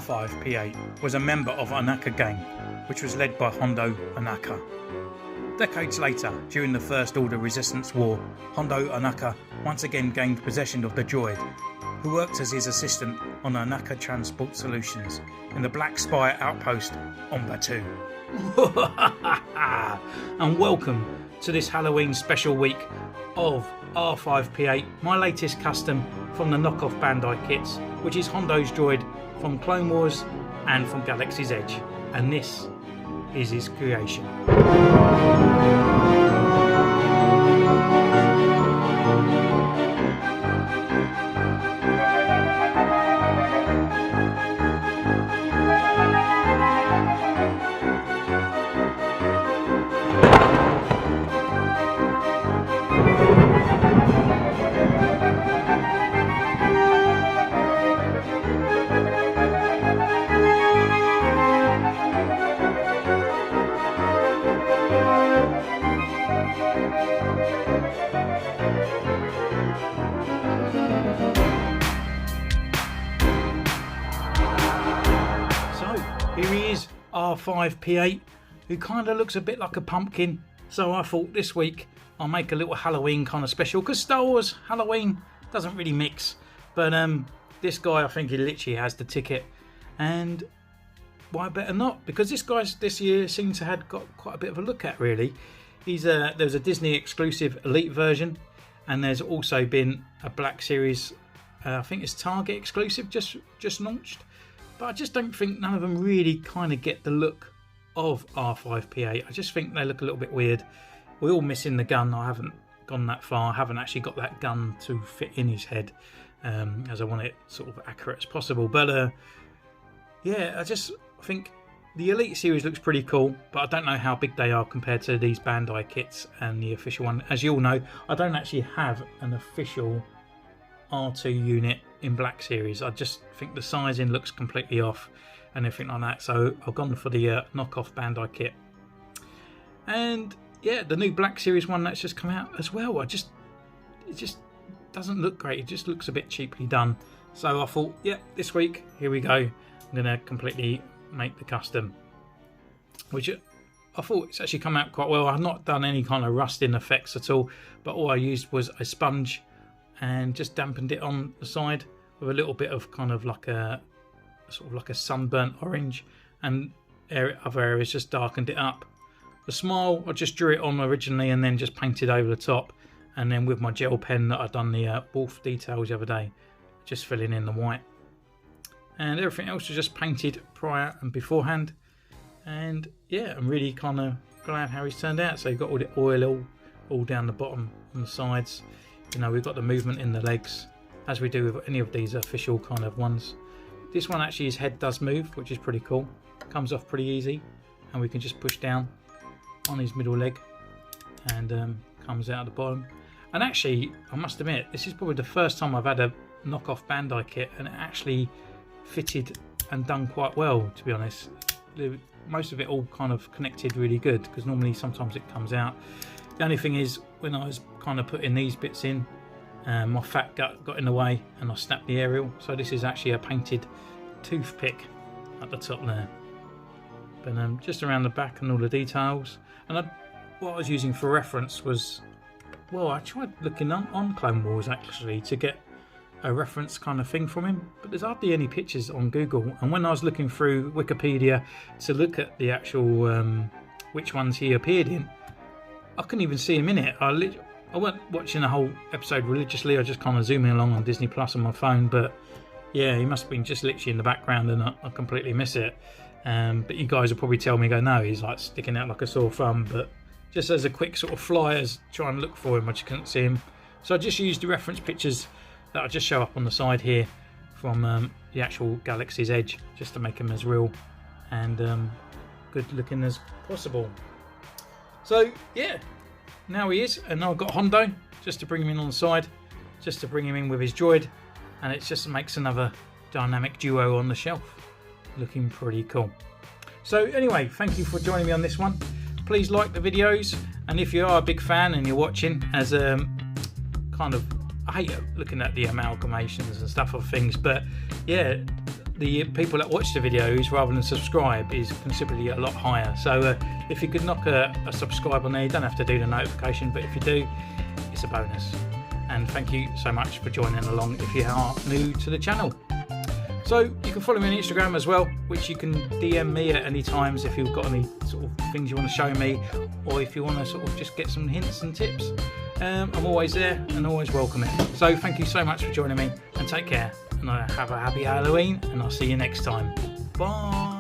R5P8 was a member of Onaka gang, which was led by Hondo Onaka. Decades later, during the First Order Resistance War, Hondo Onaka once again gained possession of the droid, who worked as his assistant on Onaka Transport Solutions in the Black Spire outpost on Batuu. And welcome to this Halloween special week of R5P8, my latest custom from the knockoff Bandai kits, which is Hondos Droid from Clone Wars and from Galaxy's Edge, and this is his creation. Here he is, R5P8, who kind of looks a bit like a pumpkin. So I thought this week I'll make a little Halloween kind of special, because Star Wars Halloween doesn't really mix. But this guy, I think he literally has the ticket, and why better not? Because this guy this year seems to have got quite a bit of a look at, really. There's a Disney exclusive Elite version, and there's also been a Black Series, I think it's Target exclusive, just launched. But I just don't think none of them really kind of get the look of R5P8. I just think they look a little bit weird. We're all missing the gun. I haven't gone that far. I haven't actually got that gun to fit in his head, as I want it sort of accurate as possible. But yeah, I just think the Elite series looks pretty cool, but I don't know how big they are compared to these Bandai kits and the official one. As you all know, I don't actually have an official R2 unit in Black Series. I just think the sizing looks completely off and everything like that, so I've gone for the knockoff Bandai kit. And yeah, the new Black Series one that's just come out as well, it just doesn't look great. It just looks a bit cheaply done. So I thought, yeah, this week, here we go, I'm gonna completely make the custom, which I thought it's actually come out quite well. I've not done any kind of rusting effects at all, but all I used was a sponge and just dampened it on the side with a little bit of kind of like a sort of like a sunburnt orange, and other areas just darkened it up. The smile, I just drew it on originally and then just painted over the top, and then with my gel pen that I'd done the wolf details the other day, just filling in the white, and everything else was just painted prior and beforehand. And yeah, I'm really kind of glad how he's turned out. So you've got all the oil all down the bottom on the sides. You know, we've got the movement in the legs, as we do with any of these official kind of ones. This one actually, his head does move, which is pretty cool. Comes off pretty easy, and we can just push down on his middle leg, and comes out at the bottom. And actually, I must admit, this is probably the first time I've had a knockoff Bandai kit, and it actually fitted and done quite well, to be honest. Most of it all kind of connected really good, because normally sometimes it comes out. The only thing is, when I was kind of putting these bits in, my fat got in the way and I snapped the aerial. So this is actually a painted toothpick at the top there. But just around the back and all the details. And what I was using for reference was, well, I tried looking on Clone Wars actually to get a reference kind of thing from him, but there's hardly any pictures on Google. And when I was looking through Wikipedia to look at the actual which ones he appeared in, I couldn't even see him in it. I weren't watching the whole episode religiously. I just kind of zooming along on Disney Plus on my phone. But yeah, he must have been just literally in the background, and I completely miss it. But you guys will probably tell me, go, no, he's like sticking out like a sore thumb. But just as a quick sort of flyers, try and look for him, I just couldn't see him. So I just used the reference pictures that I just show up on the side here from the actual Galaxy's Edge, just to make him as real and good looking as possible. So yeah, now he is, and now I've got Hondo just to bring him in on the side, just to bring him in with his droid, and it just makes another dynamic duo on the shelf, looking pretty cool. So anyway, thank you for joining me on this one. Please like the videos, and if you are a big fan and you're watching as kind of, I hate looking at the amalgamations and stuff of things, but yeah, the people that watch the videos rather than subscribe is considerably a lot higher. So if you could knock a subscribe on there, you don't have to do the notification, but if you do, it's a bonus. And thank you so much for joining along if you are new to the channel. So you can follow me on Instagram as well, which you can DM me at any times if you've got any sort of things you want to show me, or if you want to sort of just get some hints and tips. I'm always there and always welcome it. So thank you so much for joining me, and take care, and have a happy Halloween, and I'll see you next time. Bye.